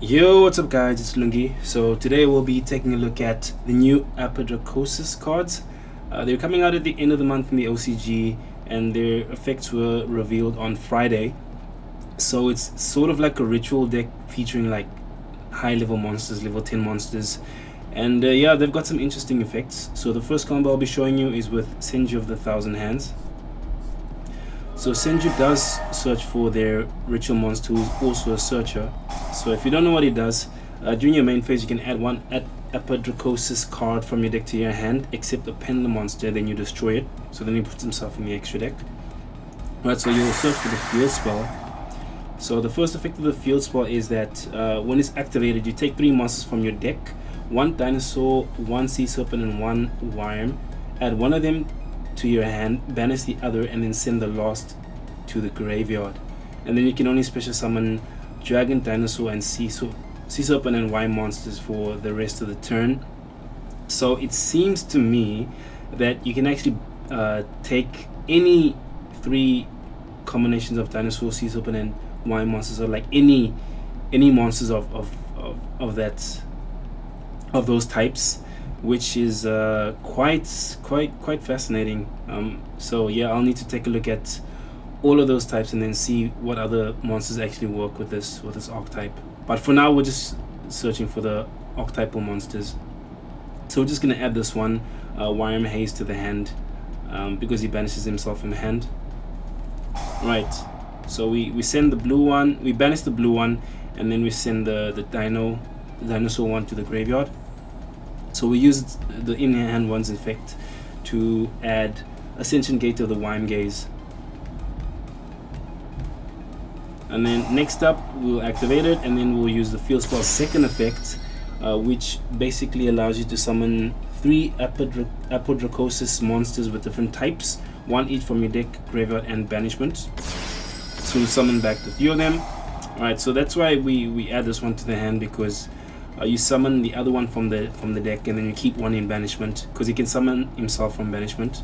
Yo, what's up guys, it's Lun-Gi. So today we'll be taking a look at the new Apodrakosis cards. They're coming out at the end of the month in the OCG and their effects were revealed on Friday. So it's sort of like a ritual deck featuring like high level monsters, level 10 monsters. And yeah, they've got some interesting effects. So the first combo I'll be showing you is with Senju of the Thousand Hands. So Senju does search for their ritual monster who is also a searcher. So if you don't know what he does, during your main phase you can add one Apodrakosis card from your deck to your hand, except a pendulum monster, then you destroy it. So then he puts himself in the extra deck. Right, so you'll search for the field spell. So the first effect of the field spell is that when it's activated, you take 3 monsters from your deck, 1 dinosaur, 1 sea serpent and 1 worm, add one of them to your hand, banish the other, and then send the last to the graveyard. And then you can only special summon dragon, dinosaur and sea serpent and worm monsters for the rest of the turn. So it seems to me that you can actually take any 3 combinations of dinosaur, sea serpent and worm monsters, or like any monsters of those types, which is quite fascinating. So yeah, I'll need to take a look at all of those types and then see what other monsters actually work with this archetype. But for now we're just searching for the archetypal monsters. So we're just going to add this one, Wyrmhaze, to the hand because he banishes himself from the hand. Right, so we send the blue one, we banish the blue one, and then we send the dinosaur one to the graveyard. So we use the in-hand one's effect to add Ascension Gate of the Wyrmhaze. And then next up we'll activate it, and then we'll use the field spell's second effect, which basically allows you to summon 3 Apodrakosis monsters with different types, 1 each from your deck, graveyard and banishment. So we'll summon back the 3 of them. Alright, so that's why we add this one to the hand, because you summon the other one from the deck and then you keep one in banishment, because he can summon himself from banishment.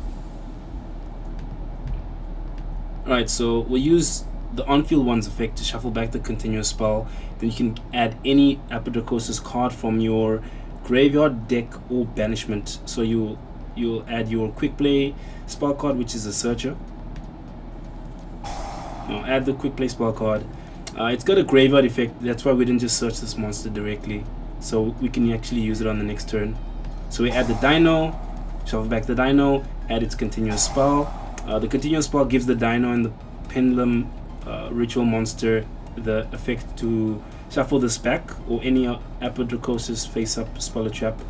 Alright, so we'll use the on-field one's effect to shuffle back the continuous spell. Then you can add any Apodrakosis card from your graveyard, deck or banishment. So you'll add your quick play spell card, which is a searcher. Now add the quick play spell card. It's got a graveyard effect, that's why we didn't just search this monster directly, so we can actually use it on the next turn. So we add the dino, shuffle back the dino, add its continuous spell. The continuous spell gives the dino and the pendulum ritual monster the effect to shuffle this back, or any Apodrakosis face up spell or trap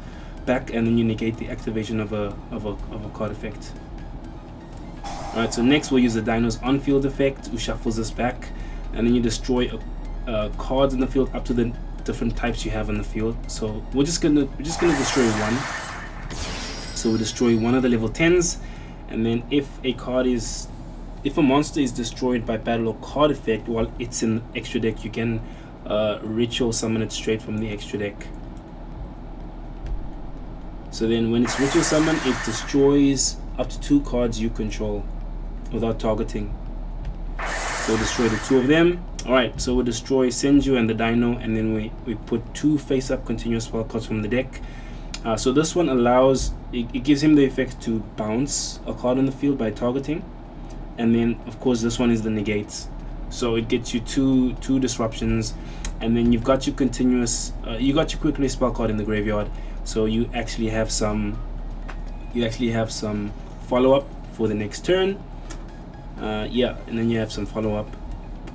back, and then you negate the activation of a card effect. Alright, so next we'll use the dino's on-field effect, who shuffles this back, and then you destroy cards in the field up to the different types you have on the field. So we're just gonna destroy 1. So we destroy 1 of the level 10s, and then if a monster is destroyed by battle or card effect while it's in extra deck, you can ritual summon it straight from the extra deck. So then when it's ritual summon, it destroys up to 2 cards you control without targeting. So we'll destroy the 2 of them. Alright, so we'll destroy Senju and the dino, and then we put 2 face up continuous spell cards from the deck. So this one allows, it gives him the effect to bounce a card on the field by targeting, and then of course this one is the negates. So it gets you two disruptions, and then you've got your continuous, you got your quickly spell card in the graveyard. So you actually have some follow up for the next turn. Yeah, and then you have some follow-up.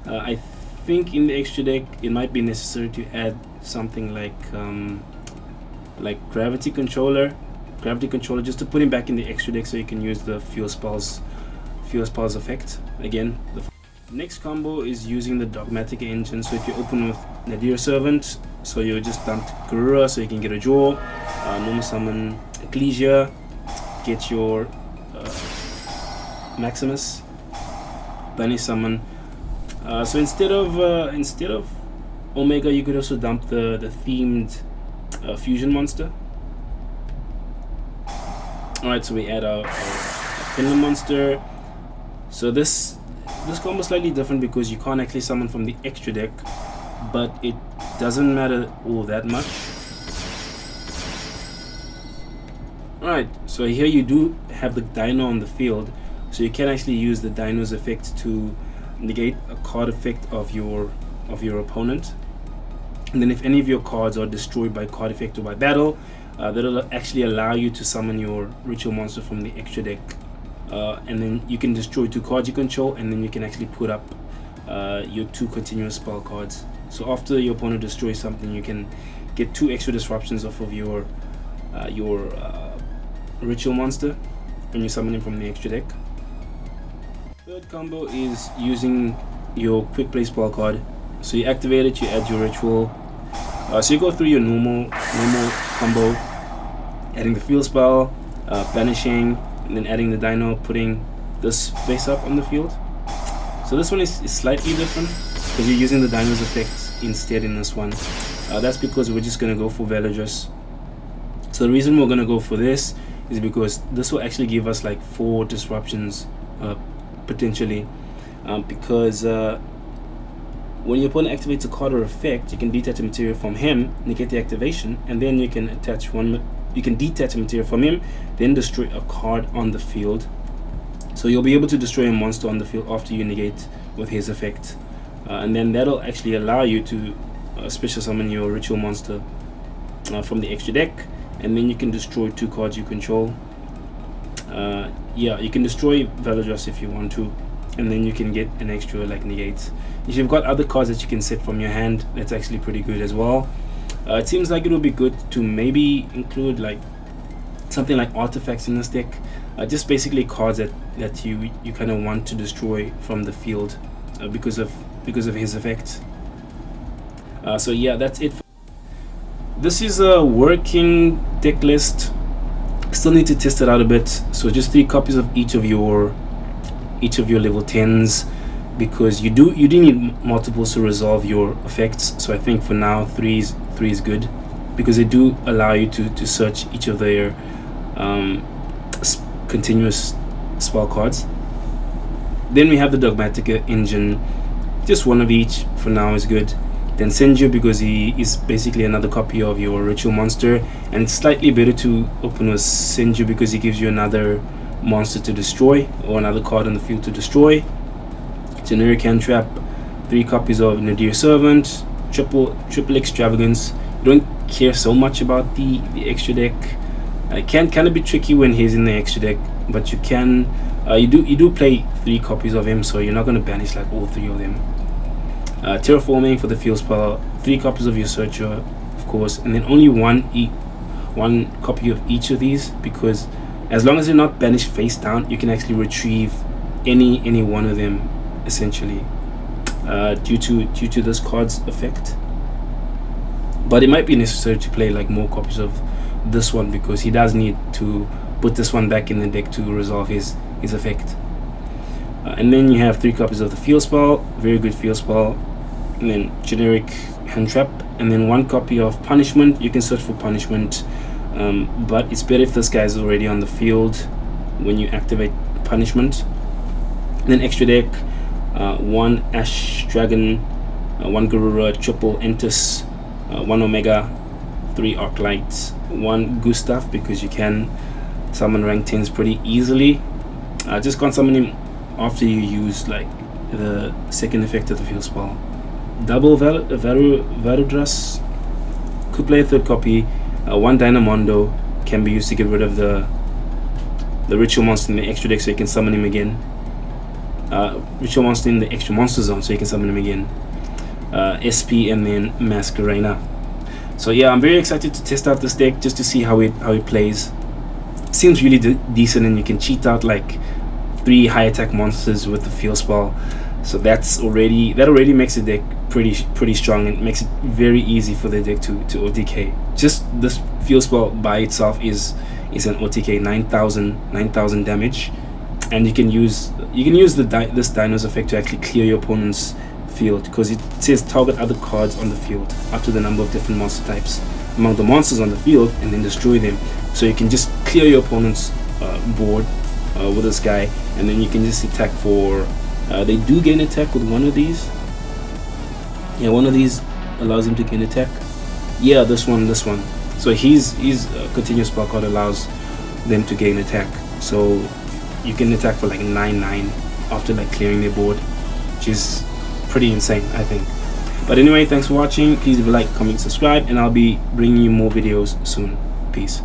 I think in the extra deck it might be necessary to add something like gravity controller just to put him back in the extra deck, so you can use the fuel spells effect again. The next combo is using the Dogmatika engine. So if you open with Nadir Servant, so you just dump Garura so you can get a draw, normal summon Ecclesia, get your Maximus, banish summon. So instead of Omega, you could also dump the themed fusion monster. Alright, so we add a pendulum monster. So this combo is slightly different because you can't actually summon from the extra deck, but it doesn't matter all that much. Alright, so here you do have the Dino on the field, so you can actually use the Dino's effect to negate a card effect of your opponent. And then if any of your cards are destroyed by card effect or by battle, that'll actually allow you to summon your ritual monster from the extra deck. And then you can destroy 2 cards you control, and then you can actually put up your 2 continuous spell cards. So after your opponent destroys something, you can get 2 extra disruptions off of your ritual monster when you summon him from the extra deck. Third combo is using your quick play spell card. So you activate it, you add your ritual. So you go through your normal combo, adding the field spell, banishing, and then adding the Dino, putting this face up on the field. So this one is slightly different because you're using the Dino's effect instead in this one. That's because we're just going to go for Virtuous. So the reason we're going to go for this is because this will actually give us like 4 disruptions potentially, because when your opponent activates a card or effect, you can detach a material from him, negate the activation, and then you can detach a material from him, then destroy a card on the field. So you'll be able to destroy a monster on the field after you negate with his effect, and then that'll actually allow you to special summon your ritual monster from the extra deck, and then you can destroy 2 cards you control. Yeah, you can destroy Virtuous if you want to, and then you can get an extra like negate. If you've got other cards that you can set from your hand, that's actually pretty good as well. It seems like it would be good to maybe include like something like artifacts in this deck, just basically cards that you kind of want to destroy from the field because of his effect. So yeah, that's it. This is a working deck list. Still need to test it out a bit. So just 3 copies of each of your level 10s, because you do need multiples to resolve your effects. So I think for now 3 is good, because they do allow you to search each of their continuous spell cards. Then we have the Dogmatika engine, just 1 of each for now is good. Then Senju, because he is basically another copy of your ritual monster, and it's slightly better to open with Senju because he gives you another monster to destroy, or another card on the field to destroy. Generic hand trap, 3 copies of Nadir Servant, triple Extravagance. You don't care so much about the extra deck. It can kind of be tricky when he's in the extra deck, but you can you do play 3 copies of him, so you're not going to banish like all 3 of them. Terraforming for the field spell, 3 copies of your searcher, of course, and then only one copy of each of these, because as long as they're not banished face down, you can actually retrieve any one of them essentially, due to this card's effect. But it might be necessary to play like more copies of this one, because he does need to put this one back in the deck to resolve his effect. And then you have 3 copies of the field spell, very good field spell, and then generic hand trap, and then 1 copy of punishment. You can search for punishment, but it's better if this guy is already on the field when you activate punishment. And then extra deck, 1 Ash Dragon, 1 Garura, triple Entus, 1 Omega, 3 Arclight, 1 Gustav, because you can summon rank 10s pretty easily. Just can't summon him after you use like the second effect of the field spell. Double Virtuous, could play a 3rd copy. 1 Dynamondo can be used to get rid of the ritual monster in the extra deck, so you can summon him again. Ritual monster in the extra monster zone, so you can summon him again. SP, and then Masquerena. So yeah, I'm very excited to test out this deck just to see how it plays. Seems really decent, and you can cheat out like 3 high attack monsters with the field spell. So that already makes the deck pretty strong, and makes it very easy for the deck to OTK. Just this field spell by itself is an OTK 9,000 damage, and you can use this Dino's effect to actually clear your opponent's field, because it says target other cards on the field up to the number of different monster types among the monsters on the field, and then destroy them. So you can just clear your opponent's board with this guy, and then you can just attack for they do gain attack with one of these. Yeah, one of these allows him to gain attack. Yeah, this one. So he's continuous spark card allows them to gain attack. So you can attack for like 9/9 after like clearing their board, which is pretty insane, I think. But anyway, thanks for watching. Please leave a like, comment, subscribe, and I'll be bringing you more videos soon. Peace.